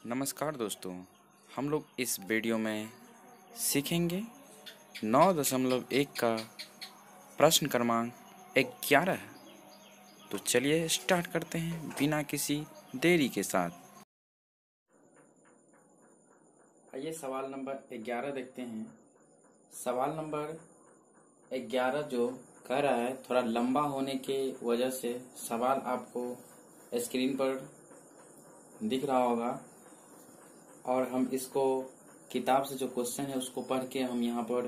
नमस्कार दोस्तों, हम लोग इस वीडियो में सीखेंगे 9.1 का प्रश्न क्रमांक 11 है। तो चलिए स्टार्ट करते हैं बिना किसी देरी के साथ। आइए सवाल नंबर 11 देखते हैं। सवाल नंबर 11 जो कह रहा है, थोड़ा लंबा होने के वजह से सवाल आपको स्क्रीन पर दिख रहा होगा और हम इसको किताब से जो क्वेश्चन है उसको पढ़ के हम यहाँ पर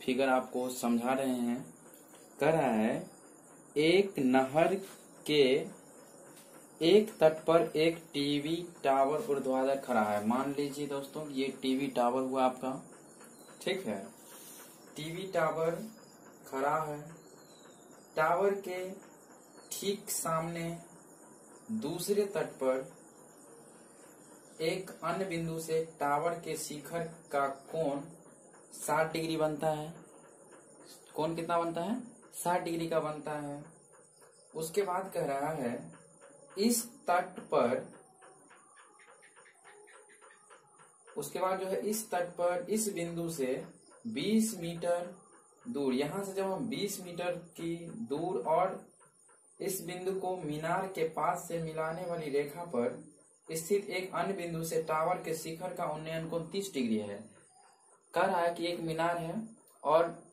फिगर आपको समझा रहे हैं। कह रहा है एक नहर के एक तट पर एक टीवी टावर ऊर्ध्वाधर खड़ा है। मान लीजिए दोस्तों ये टीवी टावर हुआ आपका, ठीक है। टीवी टावर खड़ा है। टावर के ठीक सामने दूसरे तट पर एक अन्य बिंदु से टावर के शिखर का कोण 60 डिग्री बनता है। कोण कितना बनता है? 60 डिग्री का बनता है। उसके बाद कह रहा है इस तट पर, उसके बाद जो है इस तट पर इस बिंदु से 20 मीटर दूर, यहां से जब हम 20 मीटर की दूर और इस बिंदु को मीनार के पास से मिलाने वाली रेखा पर स्थित एक अन्य बिंदु से टावर के शिखर का उन्नयन कोण 30 डिग्री है। कह रहा है कि एक मीनार है और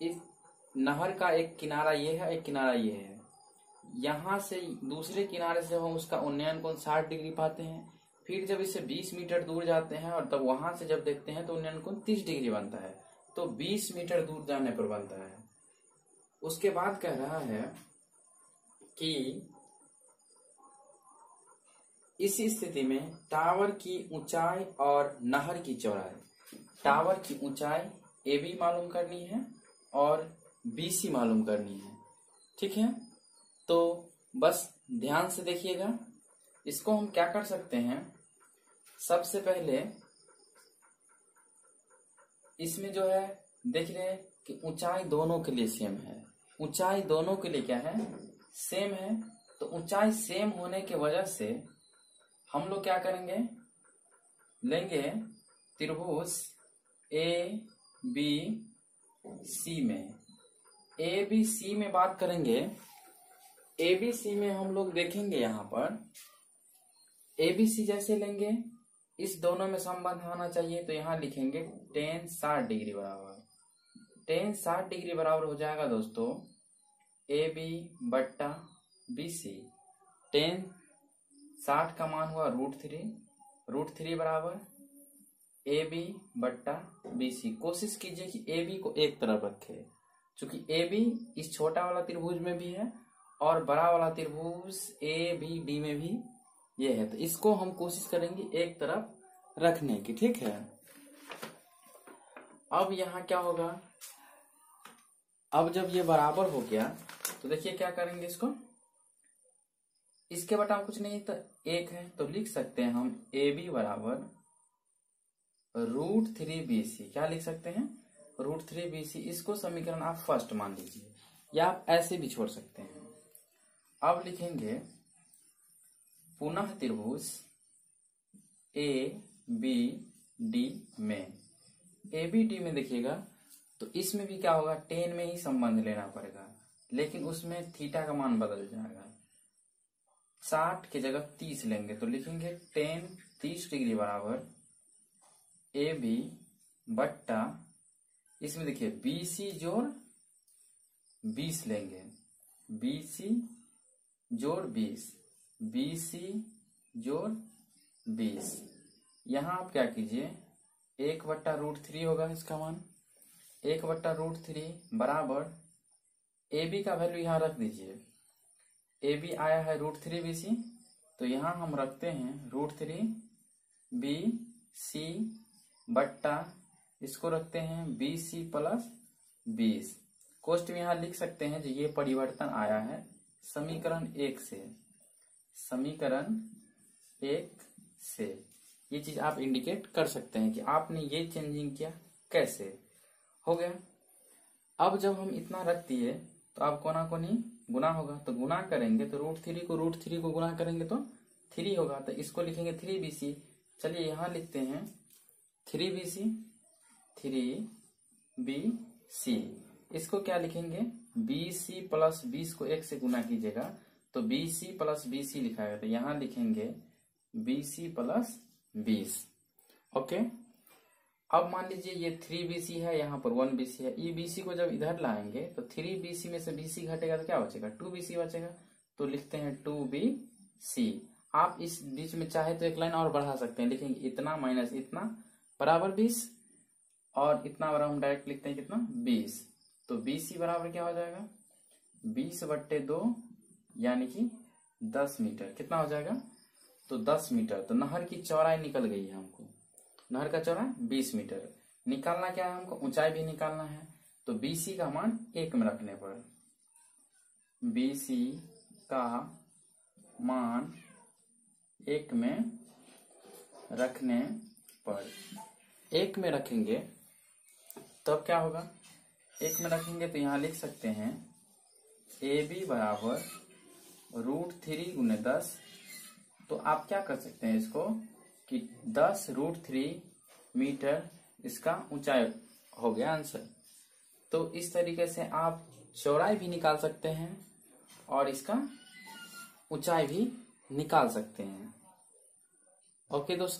इस नहर का एक किनारा ये है, एक किनारा ये है। यहां से दूसरे किनारे से हम उसका उन्नयन कोण 60 डिग्री पाते हैं। फिर जब इससे 20 मीटर दूर जाते हैं और तब वहां से जब देखते हैं तो उन्नयन कोण 30 डिग्री बनता है। तो 20 मीटर दूर जाने पर बनता है। उसके बाद कह रहा है कि इस स्थिति में टावर की ऊंचाई और नहर की चौड़ाई, टावर की ऊंचाई AB मालूम करनी है और BC मालूम करनी है, ठीक है। तो बस ध्यान से देखिएगा। इसको हम क्या कर सकते हैं, सबसे पहले इसमें जो है देख रहे हैं कि ऊंचाई दोनों के लिए सेम है। ऊंचाई दोनों के लिए क्या है? सेम है। तो ऊंचाई सेम होने की वजह से हम लोग क्या करेंगे, लेंगे त्रिभुज ABC में। ABC में बात करेंगे। ABC में हम लोग देखेंगे यहाँ पर ABC जैसे लेंगे, इस दोनों में संबंध होना चाहिए। तो यहाँ लिखेंगे tan 60 डिग्री बराबर, tan 60 डिग्री बराबर हो जाएगा दोस्तों AB बट्टा BC। tan 60 का मान हुआ √3 बराबर AB बट्टा BC। कोशिश कीजिए कि AB को एक तरफ रखे, क्योंकि AB इस छोटा वाला त्रिभुज में भी है और बड़ा वाला त्रिभुज ABD में भी ये है। तो इसको हम कोशिश करेंगे एक तरफ रखने की, ठीक है। अब यहाँ क्या होगा, अब जब ये बराबर हो गया तो देखिए क्या करेंगे, इसको इसके बटा कुछ नहीं तो एक है, तो लिख सकते हैं हम AB बराबर √3BC। क्या लिख सकते हैं? √3BC। इसको समीकरण आप फर्स्ट मान लीजिए या आप ऐसे भी छोड़ सकते हैं। अब लिखेंगे पुनः त्रिभुज ABD में। ABD में देखिएगा तो इसमें भी क्या होगा, tan में ही संबंध लेना पड़ेगा, लेकिन उसमें थीटा का मान बदल जाएगा। 60 की जगह 30 लेंगे तो लिखेंगे tan 30 डिग्री बराबर AB बट्टा, इसमें देखिए BC जोड़ 20 लेंगे, BC जोड़ 20, BC जोड़ 20। यहां आप क्या कीजिए, 1/√3 होगा इसका मान, 1/√3 बराबर AB का वैल्यू यहां रख दीजिए। AB आया है √3BC, तो यहां हम रखते हैं √3BC बट्टा, इसको रखते हैं BC प्लस 20। कोष्ट में यहां लिख सकते हैं जो ये परिवर्तन आया है समीकरण 1 से, समीकरण 1 से ये चीज आप इंडिकेट कर सकते हैं कि आपने ये चेंजिंग किया कैसे। हो गया। अब जब हम इतना रख दिए तो अब कोना कोनी गुना होगा, तो गुना करेंगे तो √3 को √3 को गुना करेंगे तो 3 होगा, तो इसको लिखेंगे 3BC। चलिए यहाँ लिखते हैं 3BC, 3BC। इसको क्या लिखेंगे, BC प्लस 20 को 1 से गुना कीजिएगा तो BC प्लस BC लिखाएगा, तो यहाँ लिखेंगे BC प्लस 20। ओके, अब मान लीजिए ये 3BC है, यहाँ पर 1BC है। ये BC को जब इधर लाएंगे तो 3BC में से BC घटेगा तो क्या बचेगा, 2BC बचेगा। तो लिखते हैं 2BC। आप इस बीच में चाहे तो एक लाइन और बढ़ा सकते हैं, लिखेंगे इतना माइनस इतना बराबर 20, और इतना बराबर हम डायरेक्ट लिखते हैं कितना, 20। तो BC बराबर क्या हो जाएगा, 20/2 यानी कि 10 मीटर। कितना हो जाएगा, तो 10 मीटर। तो नहर की चौड़ाई निकल गई है हमको, नहर का चौड़ाई 20 मीटर। निकालना क्या है हमको, ऊंचाई भी निकालना है। तो BC का मान 1 में रखने पर, BC का मान 1 में रखने पर, 1 में रखेंगे तब क्या होगा, 1 में रखेंगे तो यहां लिख सकते हैं AB बराबर √3 गुने 10। तो आप क्या कर सकते हैं इसको कि 10 √3 मीटर इसका ऊंचाई हो गया आंसर। तो इस तरीके से आप चौड़ाई भी निकाल सकते हैं और इसका ऊंचाई भी निकाल सकते हैं। ओके दोस्तों।